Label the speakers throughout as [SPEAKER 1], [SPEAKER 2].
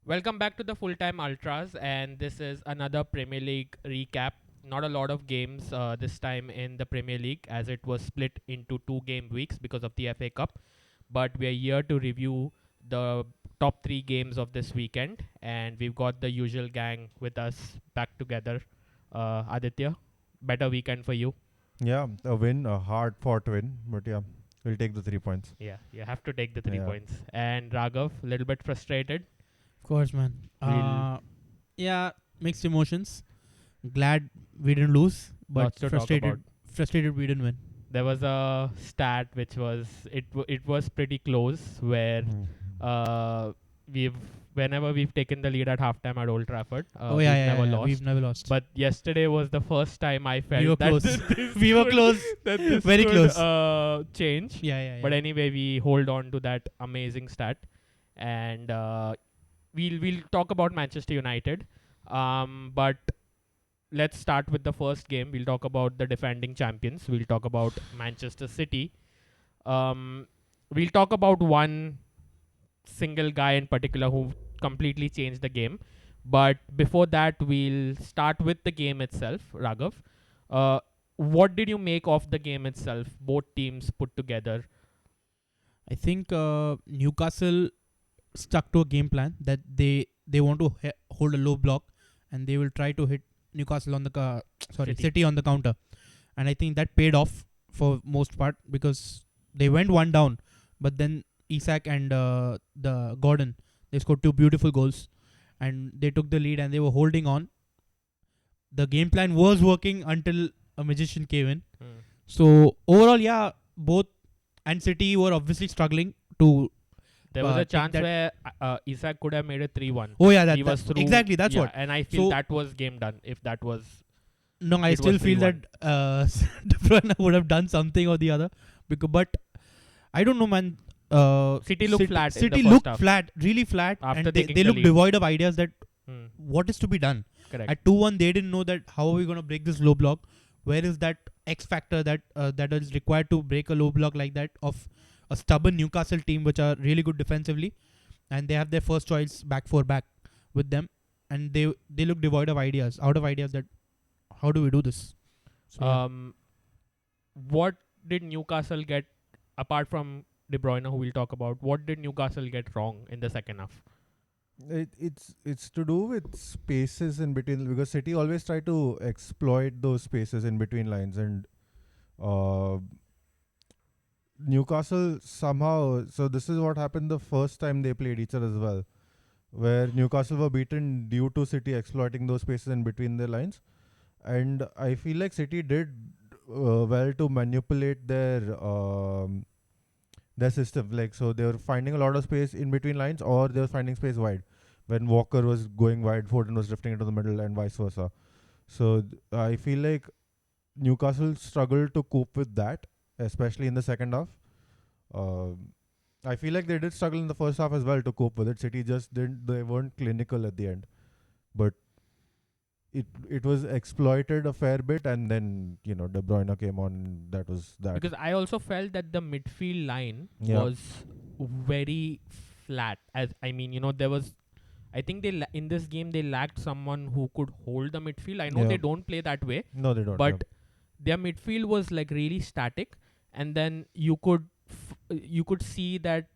[SPEAKER 1] Welcome back to the Full Time Ultras, and this is another Premier League recap. Not a lot of games this time in the Premier League, as it was split into 2 game weeks because of the FA Cup. But we are here to review the top 3 games of this weekend, and we've got the usual gang with us back together. Aditya, better weekend for you.
[SPEAKER 2] Yeah, a win, a hard fought win, but yeah, we'll take the 3 points.
[SPEAKER 1] Yeah, you have to take the three
[SPEAKER 2] Yeah.
[SPEAKER 1] points. And Raghav, a little bit frustrated.
[SPEAKER 3] Of course, man.
[SPEAKER 1] We'll
[SPEAKER 3] Yeah, mixed emotions. Glad we didn't lose, but
[SPEAKER 1] lots to talk about.
[SPEAKER 3] frustrated we didn't win.
[SPEAKER 1] There was a stat which was it was pretty close where
[SPEAKER 2] Mhm.
[SPEAKER 1] uh, we've whenever we've taken the lead at halftime at Old Trafford, we've never lost.
[SPEAKER 3] We've never lost.
[SPEAKER 1] But yesterday was the first time I felt
[SPEAKER 3] we were
[SPEAKER 1] that
[SPEAKER 3] close.
[SPEAKER 1] this
[SPEAKER 3] we were
[SPEAKER 1] could-
[SPEAKER 3] close.
[SPEAKER 1] that this
[SPEAKER 3] Very
[SPEAKER 1] could,
[SPEAKER 3] close.
[SPEAKER 1] change.
[SPEAKER 3] Yeah.
[SPEAKER 1] But anyway, we hold on to that amazing stat, and we'll talk about Manchester United. But let's start with the first game. We'll talk about the defending champions. We'll talk about Manchester City. We'll talk about one single guy in particular who completely changed the game. But before that, we'll start with the game itself. Raghav, what did you make of the game itself? Both teams put together.
[SPEAKER 3] I think Newcastle stuck to a game plan that they want to hold a low block and they will try to hit Newcastle on the City on the counter, and I think that paid off for most part because they went one down, but then Isak and the Gordon, they scored 2 beautiful goals and they took the lead and they were holding on. The game plan was working until a magician came in. So overall, yeah, both and City were obviously struggling to.
[SPEAKER 1] There was a
[SPEAKER 3] take
[SPEAKER 1] chance
[SPEAKER 3] that-
[SPEAKER 1] where Isak could have made it 3-1.
[SPEAKER 3] Oh yeah,
[SPEAKER 1] He was through.
[SPEAKER 3] exactly. That's
[SPEAKER 1] Yeah,
[SPEAKER 3] what.
[SPEAKER 1] and I feel
[SPEAKER 3] So-
[SPEAKER 1] that was game done. If that was
[SPEAKER 3] No, I
[SPEAKER 1] It
[SPEAKER 3] still
[SPEAKER 1] was
[SPEAKER 3] feel
[SPEAKER 1] 3-1.
[SPEAKER 3] that De Bruyne would have done something or the other. But I don't know, man.
[SPEAKER 1] City looked flat in the
[SPEAKER 3] City
[SPEAKER 1] first
[SPEAKER 3] looked
[SPEAKER 1] half.
[SPEAKER 3] flat, really flat,
[SPEAKER 1] After
[SPEAKER 3] and they
[SPEAKER 1] taking the
[SPEAKER 3] look
[SPEAKER 1] lead.
[SPEAKER 3] devoid of ideas that
[SPEAKER 1] Hmm,
[SPEAKER 3] what is to be done.
[SPEAKER 1] correct.
[SPEAKER 3] At 2-1, they didn't know that how are we going to break this low block. Where is that X factor that is required to break a low block like that of a stubborn Newcastle team, which are really good defensively, and they have their first choice back with them, and they look devoid of ideas, out of ideas that how do we do this. So, yeah.
[SPEAKER 1] What did Newcastle get apart from De Bruyne, who we'll talk about? What did Newcastle get wrong in the second half?
[SPEAKER 2] It's to do with spaces in between, because City always try to exploit those spaces in between lines, and uh, Newcastle somehow. So this is what happened the first time they played each other as well, where Newcastle were beaten due to City exploiting those spaces in between their lines, and I feel like City did well to manipulate their system. Like, so they were finding a lot of space in between lines, or they were finding space wide. When Walker was going wide, Foden was drifting into the middle, and vice versa. So I feel like Newcastle struggled to cope with that, especially in the second half. I feel like they did struggle in the first half as well to cope with it. City just didn't; they weren't clinical at the end, but it was exploited a fair bit, and then De Bruyne came on. That was that.
[SPEAKER 1] Because I also felt that the midfield line
[SPEAKER 2] Yeah.
[SPEAKER 1] was very flat. As I mean, there was. I think in this game they lacked someone who could hold the midfield. I know
[SPEAKER 2] Yeah.
[SPEAKER 1] they don't play that way,
[SPEAKER 2] No, they don't.
[SPEAKER 1] but their midfield was like really static, and then you could see that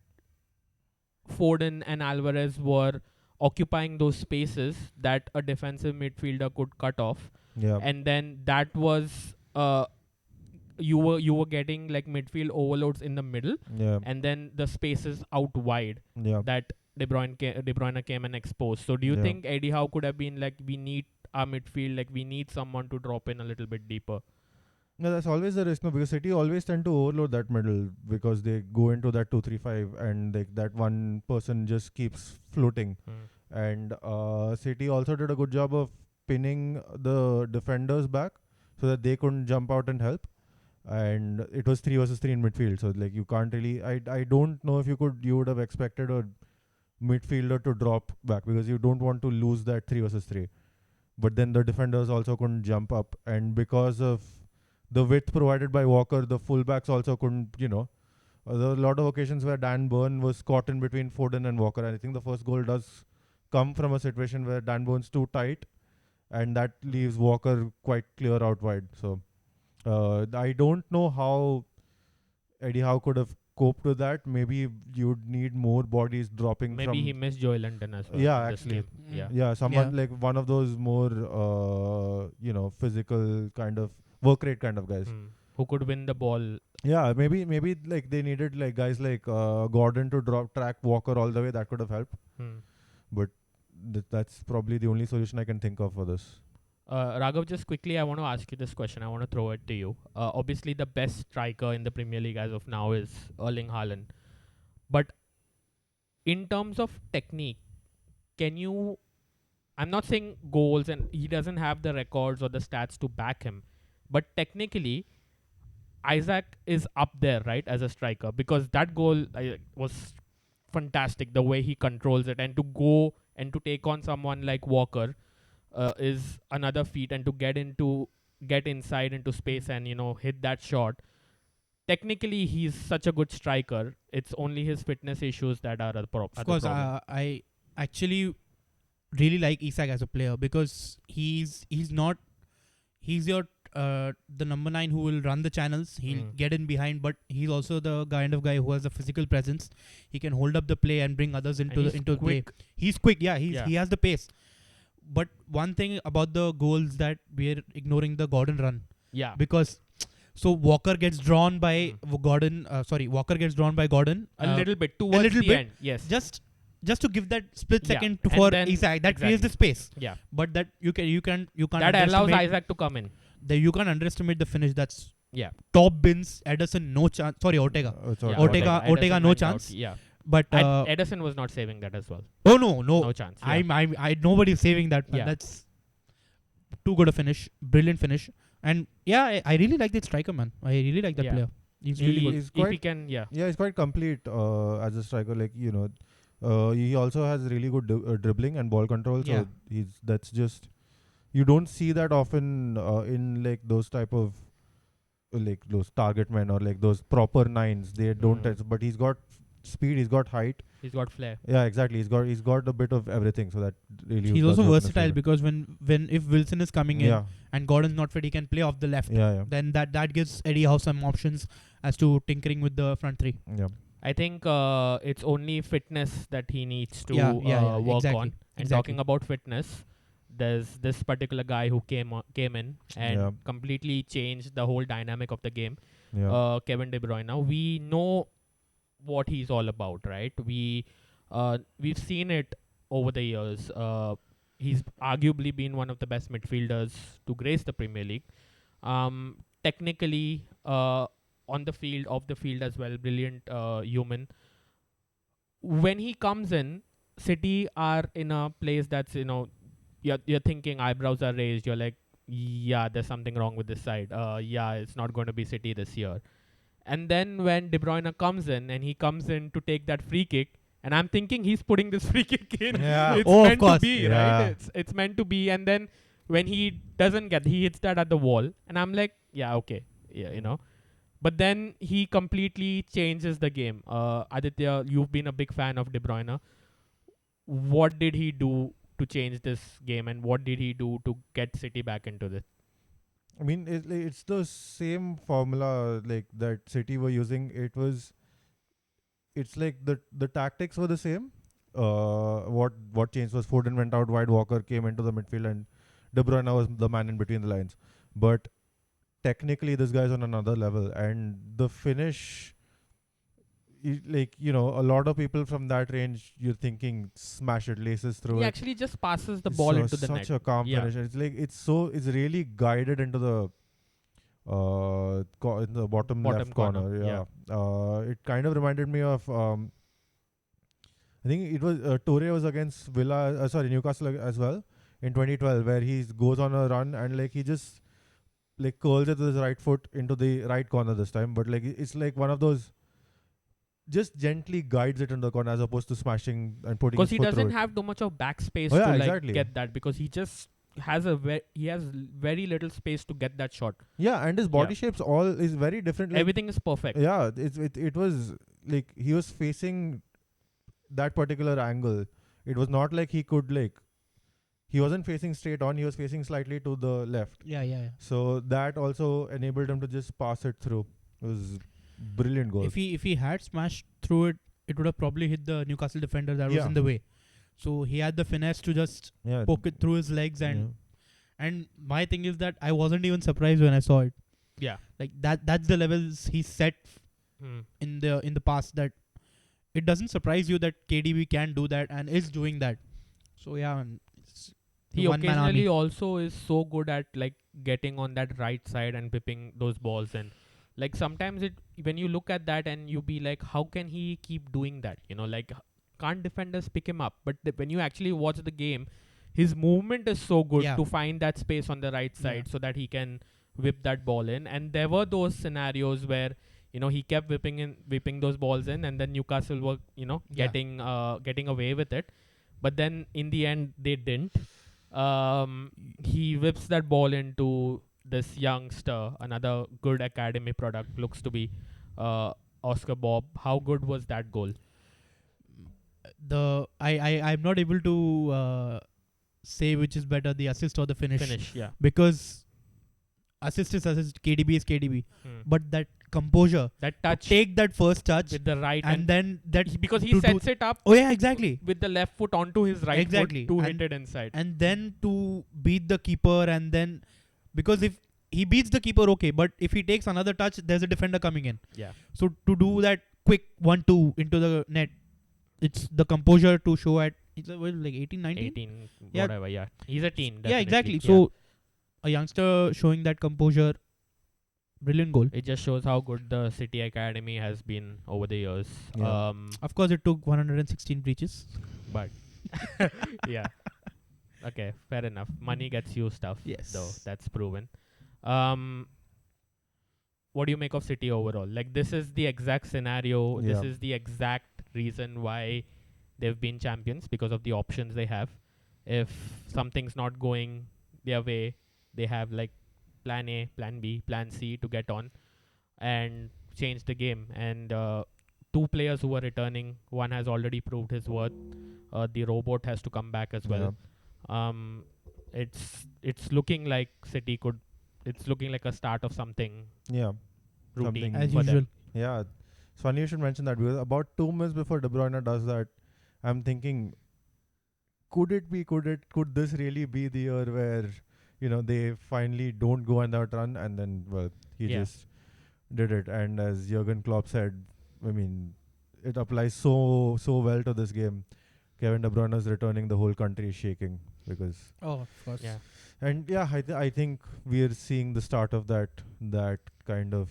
[SPEAKER 1] Foden and Alvarez were occupying those spaces that a defensive midfielder could cut off,
[SPEAKER 2] yeah.
[SPEAKER 1] and then that was you were getting like midfield overloads in the middle,
[SPEAKER 2] Yeah.
[SPEAKER 1] and then the spaces out wide
[SPEAKER 2] Yeah.
[SPEAKER 1] that De Bruyne came and exposed. So do you
[SPEAKER 2] Yeah.
[SPEAKER 1] think Eddie Howe could have been like, we need our midfield, like we need someone to drop in a little bit deeper?
[SPEAKER 2] No, that's always the risk, no, because City always tend to overload that middle because they go into that 2-3-5 and that one person just keeps floating. And City also did a good job of pinning the defenders back so that they couldn't jump out and help. And it was 3 versus 3 in midfield, so like you can't really. I don't know if you would have expected a midfielder to drop back, because you don't want to lose that 3 versus 3. But then the defenders also couldn't jump up, and because of the width provided by Walker, the fullbacks also couldn't. There were a lot of occasions where Dan Burn was caught in between Foden and Walker, and I think the first goal does come from a situation where Dan Bone's too tight, and that leaves Walker quite clear out wide. So I don't know how Eddie Howe could have coped with that. Maybe you'd need more bodies dropping
[SPEAKER 1] Maybe
[SPEAKER 2] from.
[SPEAKER 1] he missed Joe London as well.
[SPEAKER 2] Yeah,
[SPEAKER 1] in this
[SPEAKER 2] actually.
[SPEAKER 1] game.
[SPEAKER 3] Mm.
[SPEAKER 1] Yeah.
[SPEAKER 2] Yeah, someone
[SPEAKER 3] Yeah.
[SPEAKER 2] like one of those more physical kind of work rate kind of guys.
[SPEAKER 1] Who could win the ball?
[SPEAKER 2] Yeah, maybe like they needed like guys like Gordon to track Walker all the way. That could have helped. But that's probably the only solution I can think of for this.
[SPEAKER 1] Raghav, just quickly, I want to ask you this question. I want to throw it to you. Obviously, the best striker in the Premier League as of now is Erling Haaland. But in terms of technique, can you... I'm not saying goals, and he doesn't have the records or the stats to back him. But technically, Isaac is up there, right, as a striker? Because that goal was fantastic, the way he controls it. And to go and to take on someone like Walker is another feat, and to get inside into space and hit that shot. Technically, he's such a good striker. It's only his fitness issues that are
[SPEAKER 3] Of
[SPEAKER 1] the
[SPEAKER 3] course,
[SPEAKER 1] problem.
[SPEAKER 3] I actually really like Isak as a player because he's your the number 9 who will run the channels. He'll get in behind, but he's also the kind of guy who has a physical presence. He can hold up the play and bring others into the play. He's quick. Yeah, he has the pace. But one thing about the goals that we're ignoring the Gordon run.
[SPEAKER 1] Yeah.
[SPEAKER 3] Because so Walker gets drawn by Gordon. Walker gets drawn by Gordon
[SPEAKER 1] A little bit towards the end. Yes.
[SPEAKER 3] Just to give that split second
[SPEAKER 1] And
[SPEAKER 3] for
[SPEAKER 1] then
[SPEAKER 3] Isak, that creates the space.
[SPEAKER 1] Yeah.
[SPEAKER 3] But that you can't
[SPEAKER 1] That allows Isaac to come in.
[SPEAKER 3] you can't underestimate the finish. That's
[SPEAKER 1] Yeah.
[SPEAKER 3] top bins. Ederson, no chance. Sorry, Ortega.
[SPEAKER 2] It's
[SPEAKER 1] Yeah,
[SPEAKER 2] all
[SPEAKER 3] Ortega,
[SPEAKER 1] Ederson
[SPEAKER 3] no
[SPEAKER 1] went
[SPEAKER 3] chance.
[SPEAKER 1] out, Yeah.
[SPEAKER 3] But
[SPEAKER 1] Ederson was not saving that as well.
[SPEAKER 3] oh no,
[SPEAKER 1] No chance. Yeah.
[SPEAKER 3] I nobody's saving that.
[SPEAKER 1] Yeah.
[SPEAKER 3] That's too good a finish. Brilliant finish. And yeah, I really like that striker, man. I really like that
[SPEAKER 1] Yeah.
[SPEAKER 3] player. He's really good.
[SPEAKER 2] He's
[SPEAKER 1] if he
[SPEAKER 2] quite
[SPEAKER 1] can,
[SPEAKER 2] Yeah, he's quite complete as a striker. Like he also has really good dribbling and ball control. So
[SPEAKER 3] Yeah.
[SPEAKER 2] that's just you don't see that often in like those type of like those target men or like those proper nines. They don't touch, but he's got speed. He's got height.
[SPEAKER 1] He's got flair.
[SPEAKER 2] Yeah, exactly. He's got a bit of everything. So that really
[SPEAKER 3] He's
[SPEAKER 2] does
[SPEAKER 3] also
[SPEAKER 2] help in the
[SPEAKER 3] versatile
[SPEAKER 2] favour.
[SPEAKER 3] because when if Wilson is coming in and Gordon's not fit, he can play off the left.
[SPEAKER 2] Yeah.
[SPEAKER 3] Then that gives Eddie Howe some options as to tinkering with the front three.
[SPEAKER 2] Yeah.
[SPEAKER 1] I think it's only fitness that he needs to work
[SPEAKER 3] exactly.
[SPEAKER 1] on. And
[SPEAKER 3] Exactly.
[SPEAKER 1] talking about fitness, there's this particular guy who came in and completely changed the whole dynamic of the game.
[SPEAKER 2] Yeah.
[SPEAKER 1] Kevin De Bruyne. Now we know what he's all about, right? We've seen it over the years. He's arguably been one of the best midfielders to grace the Premier League. Technically, on the field, off the field as well, brilliant human. When he comes in, City are in a place that's you're thinking eyebrows are raised. You're like, yeah, there's something wrong with this side. Yeah, it's not going to be City this year. And then when De Bruyne comes in, and he comes in to take that free kick, and I'm thinking he's putting this free kick in.
[SPEAKER 2] Yeah.
[SPEAKER 1] It's
[SPEAKER 3] Oh, of
[SPEAKER 1] meant to
[SPEAKER 3] course.
[SPEAKER 1] be,
[SPEAKER 2] Yeah.
[SPEAKER 1] right? It's meant to be. And then when he doesn't he hits that at the wall, and I'm like, yeah, okay, yeah, But then he completely changes the game. Aditya, you've been a big fan of De Bruyne. What did he do to change this game, and what did he do to get City back into this?
[SPEAKER 2] I mean, it's the same formula like that City were using. It's like the tactics were the same. What changed was Foden went out wide, Walker came into the midfield, and De Bruyne was the man in between the lines. But technically, this guy's on another level, and the finish, a lot of people from that range, you're thinking smash it, laces through
[SPEAKER 1] He
[SPEAKER 2] it.
[SPEAKER 1] actually just passes the ball into the net.
[SPEAKER 2] Such a calm finish. It's like it's really guided into the in the bottom left corner. Yeah. It kind of reminded me of I think it was Torre was against Newcastle as well in 2012, where he goes on a run and like he just like curls it with his right foot into the right corner this time, but like it's like one of those. Just gently guides it in the corner as opposed to smashing and putting.
[SPEAKER 1] Because
[SPEAKER 2] his
[SPEAKER 1] he
[SPEAKER 2] foot through
[SPEAKER 1] doesn't
[SPEAKER 2] it.
[SPEAKER 1] have too much of backspace
[SPEAKER 2] Oh, yeah,
[SPEAKER 1] to
[SPEAKER 2] exactly.
[SPEAKER 1] get that, because he just has he has very little space to get that shot.
[SPEAKER 2] Yeah, and his body shapes all is very different. Like,
[SPEAKER 1] Everything is perfect.
[SPEAKER 2] yeah, it was like he was facing that particular angle it was not like he could he wasn't facing straight on, he was facing slightly to the left.
[SPEAKER 3] Yeah.
[SPEAKER 2] So that also enabled him to just pass it through. It was brilliant goal.
[SPEAKER 3] If he had smashed through it, it would have probably hit the Newcastle defender that was
[SPEAKER 2] Yeah.
[SPEAKER 3] in the way. So he had the finesse to just
[SPEAKER 2] Yeah.
[SPEAKER 3] poke it through his legs, and
[SPEAKER 2] yeah.
[SPEAKER 3] and my thing is that I wasn't even surprised when I saw it.
[SPEAKER 1] Yeah.
[SPEAKER 3] Like that's the levels he set
[SPEAKER 1] Hmm.
[SPEAKER 3] in the past, that it doesn't surprise you that KDB can do that and is doing that. So yeah, it's
[SPEAKER 1] He
[SPEAKER 3] one man
[SPEAKER 1] occasionally
[SPEAKER 3] army.
[SPEAKER 1] also is so good at like getting on that right side and whipping those balls in. Like sometimes when you look at that and you be like, how can he keep doing that? You know, like can't defenders pick him up? But when you actually watch the game, his movement is so good
[SPEAKER 3] Yeah.
[SPEAKER 1] to find that space on the right side
[SPEAKER 3] Yeah.
[SPEAKER 1] so that he can whip that ball in. And there were those scenarios where he kept whipping those balls in, and then Newcastle were
[SPEAKER 3] Yeah.
[SPEAKER 1] getting away with it. But then in the end they didn't. He whips that ball into this youngster, another good academy product, looks to be Oscar Bob. How good was that goal?
[SPEAKER 3] I'm not able to say which is better, the assist or the finish.
[SPEAKER 1] Yeah.
[SPEAKER 3] Because assist is assist, KDB is KDB.
[SPEAKER 1] Hmm.
[SPEAKER 3] But that composure,
[SPEAKER 1] That touch
[SPEAKER 3] take that first touch,
[SPEAKER 1] with the right
[SPEAKER 3] and then that
[SPEAKER 1] because he
[SPEAKER 3] to do-
[SPEAKER 1] sets it up
[SPEAKER 3] oh yeah, exactly.
[SPEAKER 1] with the left foot onto his right
[SPEAKER 3] Exactly.
[SPEAKER 1] foot to
[SPEAKER 3] And-
[SPEAKER 1] hit it inside.
[SPEAKER 3] And then to beat the keeper, and then because if he beats the keeper, okay, but if he takes another touch, there's a defender coming in.
[SPEAKER 1] Yeah.
[SPEAKER 3] So to do that quick 1-2 into the net, it's the composure to show at like 18, 19?
[SPEAKER 1] 18,
[SPEAKER 3] Yeah.
[SPEAKER 1] whatever. Yeah. He's a teen.
[SPEAKER 3] Yeah, exactly.
[SPEAKER 1] Definitely.
[SPEAKER 3] So a youngster showing that composure, brilliant goal.
[SPEAKER 1] It just shows how good the City Academy has been over the years.
[SPEAKER 2] Yeah.
[SPEAKER 3] Of course, it took 116 breaches.
[SPEAKER 1] But yeah. Okay, fair enough. Money gets you stuff.
[SPEAKER 3] Yes.
[SPEAKER 1] Though that's proven. What do you make of City overall? Like, this is the exact scenario. This
[SPEAKER 2] Yeah.
[SPEAKER 1] is the exact reason why they've been champions, because of the options they have. If something's not going their way, they have like plan A, plan B, plan C to get on and change the game. And two players who are returning, one has already proved his worth. The robot has to come back as well. It's looking like City could. It's looking like a start of something
[SPEAKER 2] Yeah.
[SPEAKER 1] routine
[SPEAKER 2] Something
[SPEAKER 3] As
[SPEAKER 1] for
[SPEAKER 3] usual.
[SPEAKER 1] them.
[SPEAKER 2] Yeah. It's funny you should mention that, because about 2 minutes before DeBruyne does that, I'm thinking, could this really be the year where, they finally don't go on that run, and then, well, he
[SPEAKER 1] Yeah.
[SPEAKER 2] just did it. And as Jurgen Klopp said, I mean, it applies so well to this game. Kevin De Bruyne is returning, the whole country is shaking because,
[SPEAKER 3] Oh, of course.
[SPEAKER 1] Yeah.
[SPEAKER 2] and yeah, I think we are seeing the start of that kind of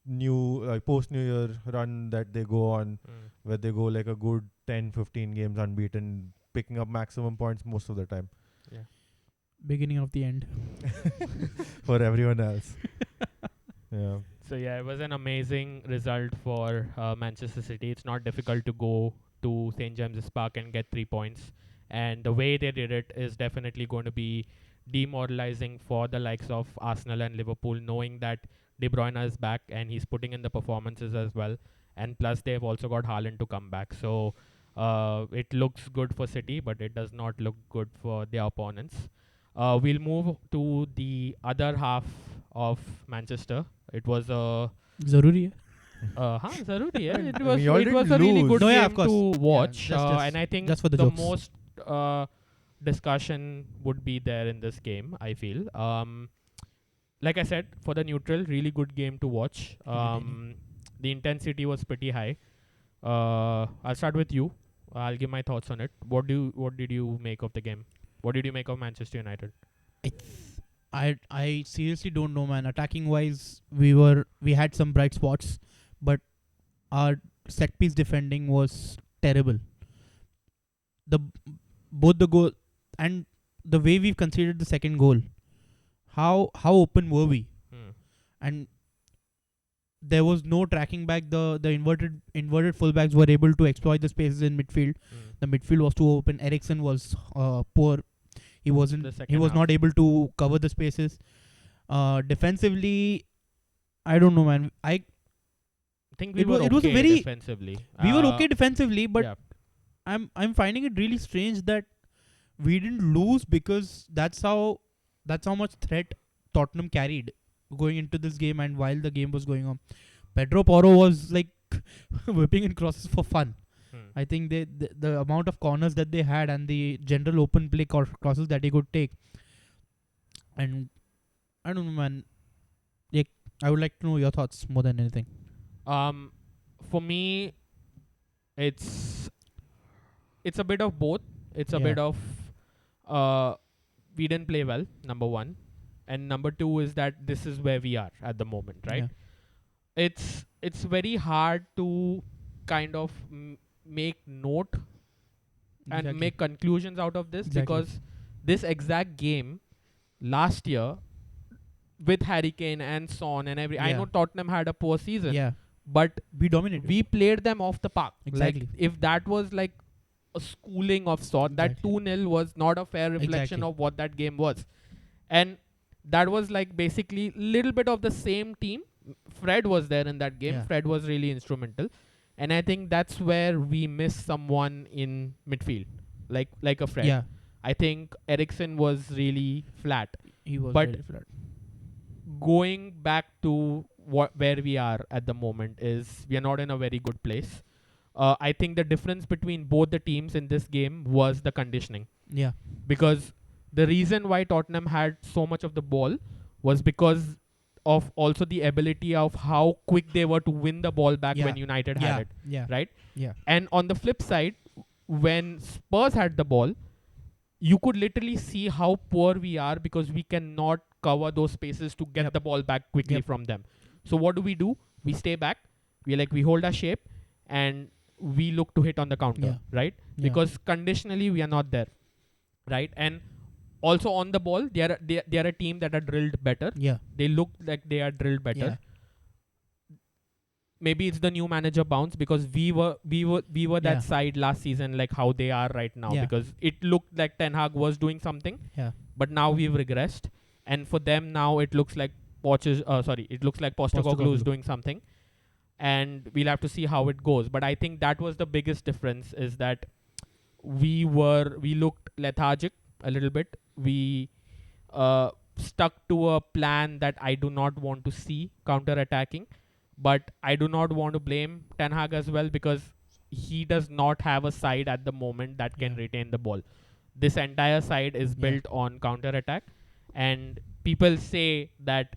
[SPEAKER 2] new post New Year run that they go on,
[SPEAKER 1] Mm.
[SPEAKER 2] where they go like a good 10-15 games unbeaten, picking up maximum points most of the time
[SPEAKER 3] Beginning of the end.
[SPEAKER 2] for everyone else. Yeah.
[SPEAKER 1] So yeah, it was an amazing result for Manchester City. It's not difficult to go to St. James's Park and get 3 points, and the way they did it is definitely going to be demoralizing for the likes of Arsenal and Liverpool, knowing that De Bruyne is back and he's putting in the performances as well, and plus they've also got Haaland to come back. So it looks good for City, but it does not look good for their opponents. We'll move to the other half of Manchester. It was a
[SPEAKER 3] Zaruri
[SPEAKER 1] Zaruri, yeah. It
[SPEAKER 2] I
[SPEAKER 1] was
[SPEAKER 2] mean, you all
[SPEAKER 1] it was
[SPEAKER 2] didn't
[SPEAKER 1] a really
[SPEAKER 2] lose.
[SPEAKER 1] good
[SPEAKER 3] No, yeah,
[SPEAKER 1] game
[SPEAKER 3] of course.
[SPEAKER 1] to watch,
[SPEAKER 3] just-
[SPEAKER 1] and I think
[SPEAKER 3] just for the
[SPEAKER 1] the
[SPEAKER 3] jokes.
[SPEAKER 1] most discussion would be there in this game, I feel. Like I said, for the neutral, really good game to watch. The intensity was pretty high. I'll start with you. I'll give my thoughts on it. What did you make of the game? What did you make of Manchester United?
[SPEAKER 3] I seriously don't know, man. Attacking wise, we had some bright spots, but our set piece defending was terrible. Both the goal and the way we've conceded the second goal, how open were we? And there was no tracking back. The inverted fullbacks were able to exploit the spaces in midfield. The midfield was too open. Eriksen was poor. He was not able to cover the spaces. Defensively, I don't know, man.
[SPEAKER 1] I think we
[SPEAKER 3] It
[SPEAKER 1] were
[SPEAKER 3] was a
[SPEAKER 1] okay
[SPEAKER 3] very-
[SPEAKER 1] defensively.
[SPEAKER 3] We were okay defensively, but
[SPEAKER 1] yeah.
[SPEAKER 3] I'm finding it really strange that we didn't lose, because that's how much threat Tottenham carried going into this game and while the game was going on. Pedro Porro was like whipping in crosses for fun. I think the amount of corners that they had and the general open play crosses that he could take. And I don't know, man. Like, I would like to know your thoughts more than anything.
[SPEAKER 1] For me, it's a bit of both. It's a
[SPEAKER 3] Yeah.
[SPEAKER 1] bit of we didn't play well, number one, and number two is that this is where we are at the moment, right?
[SPEAKER 3] Yeah.
[SPEAKER 1] It's very hard to kind of make note and
[SPEAKER 3] Exactly.
[SPEAKER 1] make conclusions out of this,
[SPEAKER 3] Exactly.
[SPEAKER 1] because this exact game last year with Harry Kane and Son and I
[SPEAKER 3] Yeah.
[SPEAKER 1] know Tottenham had a poor season,
[SPEAKER 3] Yeah.
[SPEAKER 1] but
[SPEAKER 3] We dominated.
[SPEAKER 1] we played them off the park.
[SPEAKER 3] Exactly.
[SPEAKER 1] Like, if that was like a schooling of sort, that
[SPEAKER 3] Exactly.
[SPEAKER 1] 2-0 was not a fair reflection
[SPEAKER 3] Exactly.
[SPEAKER 1] of what that game was. And that was like basically little bit of the same team. Fred was there in that game.
[SPEAKER 3] Yeah.
[SPEAKER 1] Fred was really instrumental. And I think that's where we miss someone in midfield. Like a Fred.
[SPEAKER 3] Yeah.
[SPEAKER 1] I think Eriksen was really flat.
[SPEAKER 3] He was
[SPEAKER 1] But
[SPEAKER 3] really flat.
[SPEAKER 1] Going back to where we are at the moment is we are not in a very good place. I think the difference between both the teams in this game was the conditioning,
[SPEAKER 3] Yeah.
[SPEAKER 1] because the reason why Tottenham had so much of the ball was because of also the ability of how quick they were to win the ball back
[SPEAKER 3] Yeah.
[SPEAKER 1] when United
[SPEAKER 3] Yeah.
[SPEAKER 1] had it,
[SPEAKER 3] Yeah.
[SPEAKER 1] right?
[SPEAKER 3] Yeah.
[SPEAKER 1] And on the flip side, when Spurs had the ball, you could literally see how poor we are because we cannot cover those spaces to get
[SPEAKER 3] Yep.
[SPEAKER 1] the ball back quickly
[SPEAKER 3] Yep.
[SPEAKER 1] from them. So what do? We stay back. We hold our shape and we look to hit on the counter,
[SPEAKER 3] Yeah.
[SPEAKER 1] right?
[SPEAKER 3] Yeah.
[SPEAKER 1] Because conditionally we are not there, right? And also on the ball, they are a team that are drilled better.
[SPEAKER 3] Yeah.
[SPEAKER 1] They look like they are drilled better.
[SPEAKER 3] Yeah.
[SPEAKER 1] Maybe it's the new manager bounce, because we were
[SPEAKER 3] Yeah.
[SPEAKER 1] that side last season, like how they are right now,
[SPEAKER 3] Yeah.
[SPEAKER 1] because it looked like Ten Hag was doing something,
[SPEAKER 3] Yeah.
[SPEAKER 1] but now we've regressed, and for them now it looks like Postecoglou is
[SPEAKER 3] Postecoglou.
[SPEAKER 1] doing something, and we'll have to see how it goes. But I think that was the biggest difference, is that we looked lethargic a little bit. We stuck to a plan that I do not want to see counter-attacking. But I do not want to blame Ten Hag as well, because he does not have a side at the moment that can
[SPEAKER 3] Yeah.
[SPEAKER 1] retain the ball. This entire side is
[SPEAKER 3] Yeah.
[SPEAKER 1] built on counter-attack. And people say that,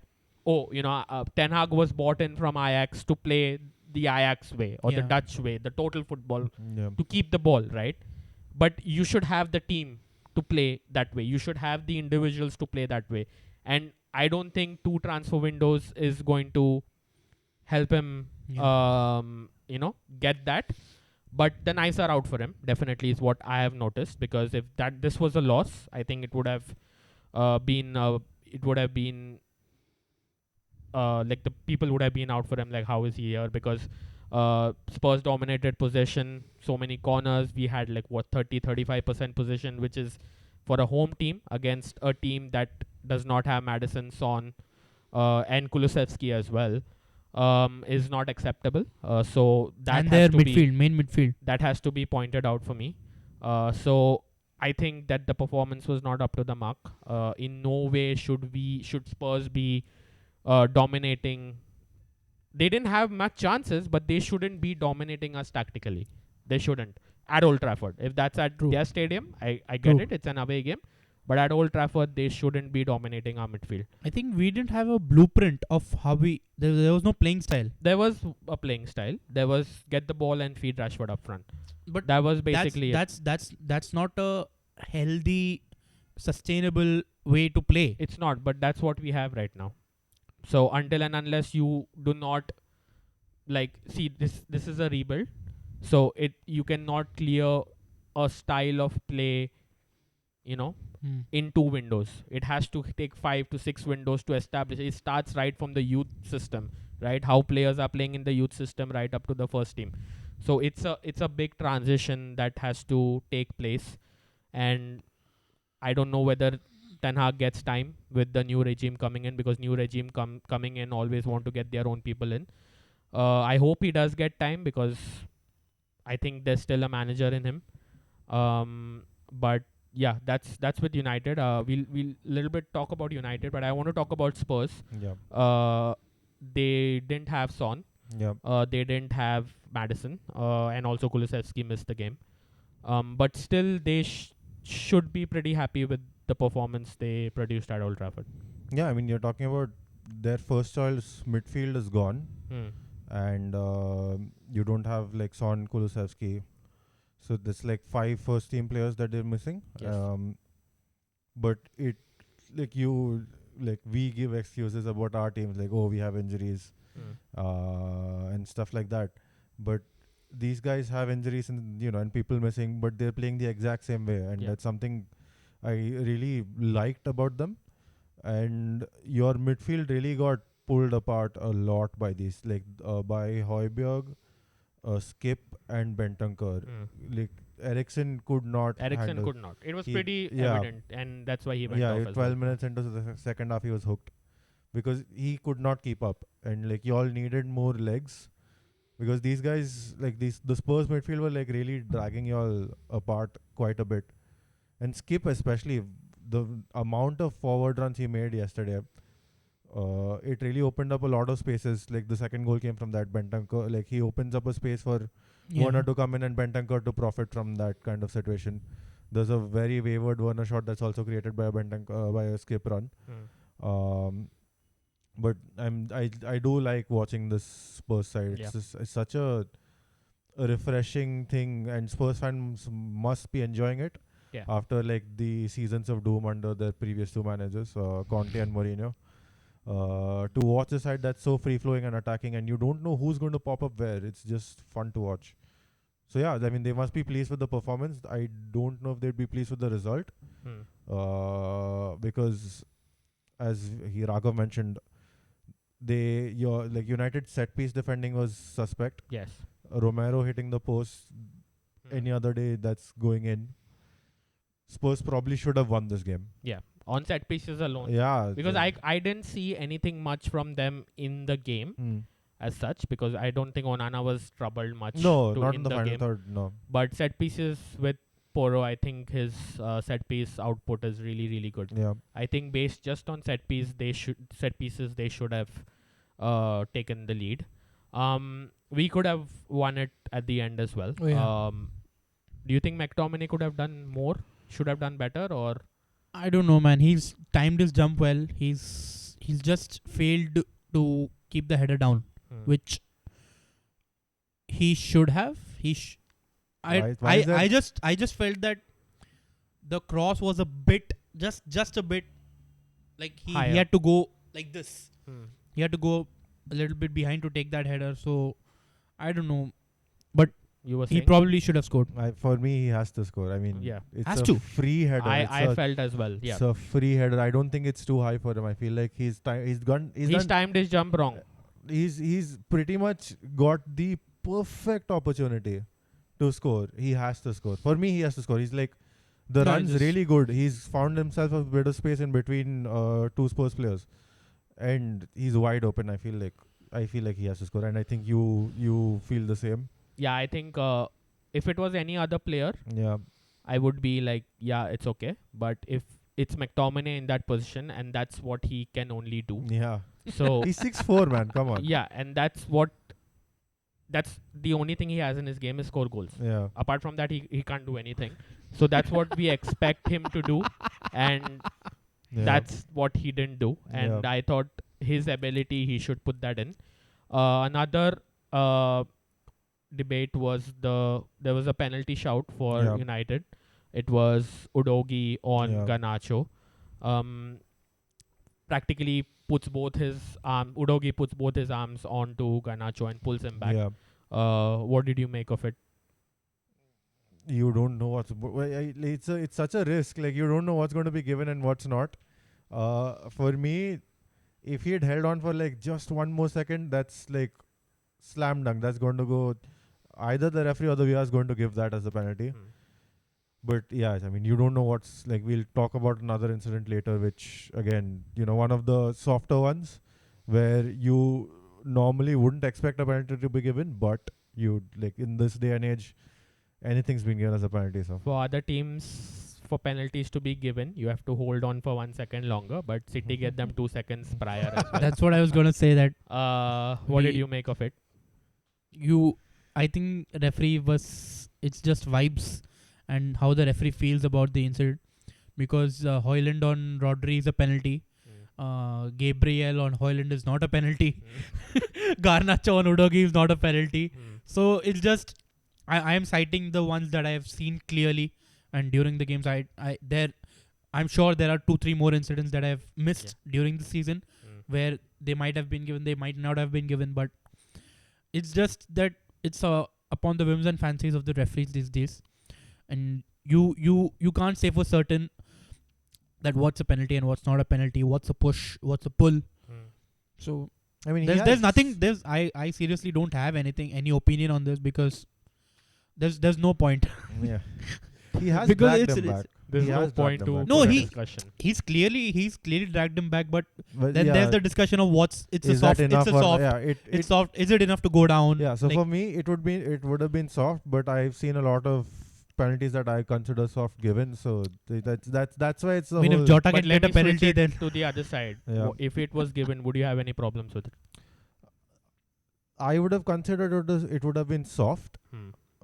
[SPEAKER 1] Ten Hag was bought in from Ajax to play the Ajax way or the
[SPEAKER 3] Yeah.
[SPEAKER 1] Dutch way, the total football,
[SPEAKER 2] Yeah.
[SPEAKER 1] to keep the ball, right? But you should have the team to play that way. You should have the individuals to play that way. And I don't think 2 transfer windows is going to help him,
[SPEAKER 3] Yeah.
[SPEAKER 1] get that. But the knives are out for him, definitely, is what I have noticed. Because if this was a loss, I think it would have been like the people would have been out for him, like how is he here? Because Spurs dominated possession, so many corners. We had 30-35% possession, which is for a home team against a team that does not have Maddison, Son, and Kulusevski as well, is not acceptable. So that
[SPEAKER 3] And
[SPEAKER 1] has
[SPEAKER 3] their
[SPEAKER 1] to
[SPEAKER 3] midfield, main midfield.
[SPEAKER 1] that has to be pointed out for me. So I think that the performance was not up to the mark. In no way should Spurs be dominating. They didn't have much chances, but they shouldn't be dominating us tactically. They shouldn't at Old Trafford. If that's at
[SPEAKER 3] True.
[SPEAKER 1] their stadium, I get
[SPEAKER 3] True.
[SPEAKER 1] it. It's an away game. But at Old Trafford, they shouldn't be dominating our midfield.
[SPEAKER 3] I think we didn't have a blueprint of how there was no playing style.
[SPEAKER 1] There was a playing style. There was get the ball and feed Rashford up front.
[SPEAKER 3] But
[SPEAKER 1] That was basically it.
[SPEAKER 3] that's not a healthy, sustainable way to play.
[SPEAKER 1] It's not, but that's what we have right now. So until and unless you do not see this is a rebuild. So you cannot clear a style of play, in 2 windows. It has to take 5 to 6 windows to establish. It starts right from the youth system, right? How players are playing in the youth system right up to the first team. So it's a big transition that has to take place, and I don't know whether Ten Hag gets time with the new regime coming in, because new regime coming in always want to get their own people in. I hope he does get time, because I think there's still a manager in him. But yeah, that's with United. We'll little bit talk about United, but I want to talk about Spurs.
[SPEAKER 2] Yeah.
[SPEAKER 1] They didn't have Son.
[SPEAKER 2] Yeah.
[SPEAKER 1] They didn't have Madison. And also Kulusevski missed the game. But still, they should be pretty happy with the performance they produced at Old Trafford.
[SPEAKER 2] Yeah, I mean, you're talking about their first choice midfield is gone, and you don't have like Son, Kulusevski. So there's like 5 first team players that they're missing.
[SPEAKER 1] Yes.
[SPEAKER 2] But it we give excuses about our teams, like, oh, we have injuries and stuff like that. But these guys have injuries and people missing, but they're playing the exact same way, and that's something I really liked about them. And your midfield really got pulled apart a lot by these, by Højbjerg, Skip and Bentancur. Like Eriksen could not.
[SPEAKER 1] It was pretty evident, and that's why he went off.
[SPEAKER 2] Yeah, 12 minutes into the second half, he was hooked because he could not keep up, and y'all needed more legs because these guys, the Spurs midfield were really dragging y'all apart quite a bit, and Skip especially. The amount of forward runs he made yesterday, it really opened up a lot of spaces. Like the second goal came from that Bentancur. He opens up a space for Werner to come in and Bentancur to profit from that kind of situation. There's a very wayward Werner shot that's also created by a skip run. But I do like watching this Spurs side. It's such a refreshing thing, and Spurs fans must be enjoying it.
[SPEAKER 1] Yeah.
[SPEAKER 2] After the seasons of doom under their previous 2 managers, Conte and Mourinho, to watch a side that's so free flowing and attacking, and you don't know who's going to pop up where. It's just fun to watch. So yeah, I mean, they must be pleased with the performance. I don't know if they'd be pleased with the result, because as Raghav mentioned, United set piece defending was suspect.
[SPEAKER 1] Yes.
[SPEAKER 2] Romero hitting the post any other day, that's going in. Spurs probably should have won this game.
[SPEAKER 1] Yeah, on set pieces alone.
[SPEAKER 2] Yeah.
[SPEAKER 1] Because I didn't see anything much from them in the game as such, because I don't think Onana was troubled much.
[SPEAKER 2] No, not in the final
[SPEAKER 1] game.
[SPEAKER 2] third, no.
[SPEAKER 1] But set pieces with Porro, I think his set piece output is really, really good.
[SPEAKER 2] Yeah.
[SPEAKER 1] I think based just on set pieces, they should have taken the lead. We could have won it at the end as well.
[SPEAKER 3] Oh, yeah.
[SPEAKER 1] Do you think McTominay could have done more? Should have done better, or
[SPEAKER 3] I don't know, man. He's timed his jump well. He's just failed to keep the header down, which he should have. I just felt that the cross was a bit, just a bit, he had to go like this. He had to go a little bit behind to take that header. So I don't know, but he probably should have scored.
[SPEAKER 2] For me, he has to score. I mean, it's a free header.
[SPEAKER 1] I felt as well. Yeah,
[SPEAKER 2] it's a free header. I don't think it's too high for him. I feel like he's timed
[SPEAKER 1] his jump wrong.
[SPEAKER 2] He's pretty much got the perfect opportunity to score. He has to score. For me, he has to score. He's the run's really good. He's found himself a bit of space in between 2 Spurs players, and he's wide open. I feel like he has to score, and I think you feel the same.
[SPEAKER 1] Yeah, I think if it was any other player, I would be like, yeah, it's okay. But if it's McTominay in that position, and that's what he can only do.
[SPEAKER 2] Yeah.
[SPEAKER 1] So
[SPEAKER 2] he's 6'4", man. Come on.
[SPEAKER 1] Yeah, and that's the only thing he has in his game is score goals.
[SPEAKER 2] Yeah.
[SPEAKER 1] Apart from that, he can't do anything. So that's what we expect him to do, and that's what he didn't do. And I thought his ability, he should put that in. Another debate was there was a penalty shout for United. It was Udogie on Garnacho. Practically puts both his Udogie puts both his arms onto Garnacho and pulls him back. What did you make of it?
[SPEAKER 2] You don't know what's it's such a risk. You don't know what's going to be given and what's not. For me, if he had held on for just 1 more second, that's slam dunk. That's going to go. Either the referee or the VAR is going to give that as a penalty. But yeah, I mean, you don't know what's we'll talk about another incident later, which again, one of the softer ones where you normally wouldn't expect a penalty to be given, but you in this day and age, anything's been given as a penalty. So
[SPEAKER 1] For other teams, for penalties to be given, you have to hold on for 1 second longer. But City get them 2 seconds prior as well.
[SPEAKER 3] That's what I was gonna say. That
[SPEAKER 1] What did
[SPEAKER 3] we-
[SPEAKER 1] you make of it?
[SPEAKER 3] I think referee was. It's just vibes and how the referee feels about the incident. Because Højlund on Rodri is a penalty. Gabriel on Højlund is not a penalty. Garnacho on Udogi is not a penalty. So it's just I am citing the ones that I have seen clearly, and during the games I'm sure there are 2-3 more incidents that I have missed during the season where they might have been given, they might not have been given, but it's just that it's upon the whims and fancies of the referees these days, and you can't say for certain that what's a penalty and what's not a penalty, what's a push, what's a pull. So
[SPEAKER 2] I mean,
[SPEAKER 3] there's nothing. I seriously don't have any opinion on this because there's no point.
[SPEAKER 2] Yeah, he has
[SPEAKER 3] Because
[SPEAKER 2] dragged
[SPEAKER 3] it's-
[SPEAKER 2] him
[SPEAKER 3] it's-
[SPEAKER 2] back.
[SPEAKER 1] There's
[SPEAKER 2] He
[SPEAKER 1] no
[SPEAKER 2] has
[SPEAKER 1] point
[SPEAKER 2] dragged
[SPEAKER 1] to
[SPEAKER 2] him back.
[SPEAKER 3] No,
[SPEAKER 1] for a
[SPEAKER 3] he-
[SPEAKER 1] discussion.
[SPEAKER 3] He's clearly dragged him back, but
[SPEAKER 2] But
[SPEAKER 3] then
[SPEAKER 2] yeah,
[SPEAKER 3] there's the discussion of it's a
[SPEAKER 2] is
[SPEAKER 3] soft.
[SPEAKER 2] that enough?
[SPEAKER 3] It's a
[SPEAKER 2] or-
[SPEAKER 3] soft.
[SPEAKER 2] Yeah,
[SPEAKER 3] It's soft. Is it enough to go down?
[SPEAKER 2] Yeah, so
[SPEAKER 3] Like,
[SPEAKER 2] for me, it would have been soft, but I've seen a lot of penalties that I consider soft given. So that's why it's the
[SPEAKER 3] I mean,
[SPEAKER 2] whole.
[SPEAKER 3] if Jota
[SPEAKER 1] But
[SPEAKER 3] can
[SPEAKER 1] let
[SPEAKER 3] get a
[SPEAKER 1] me switch
[SPEAKER 3] penalty,
[SPEAKER 1] it
[SPEAKER 3] then
[SPEAKER 1] to the other side.
[SPEAKER 2] Yeah.
[SPEAKER 1] If it was given, would you have any problems with it?
[SPEAKER 2] I would have considered it would have been soft,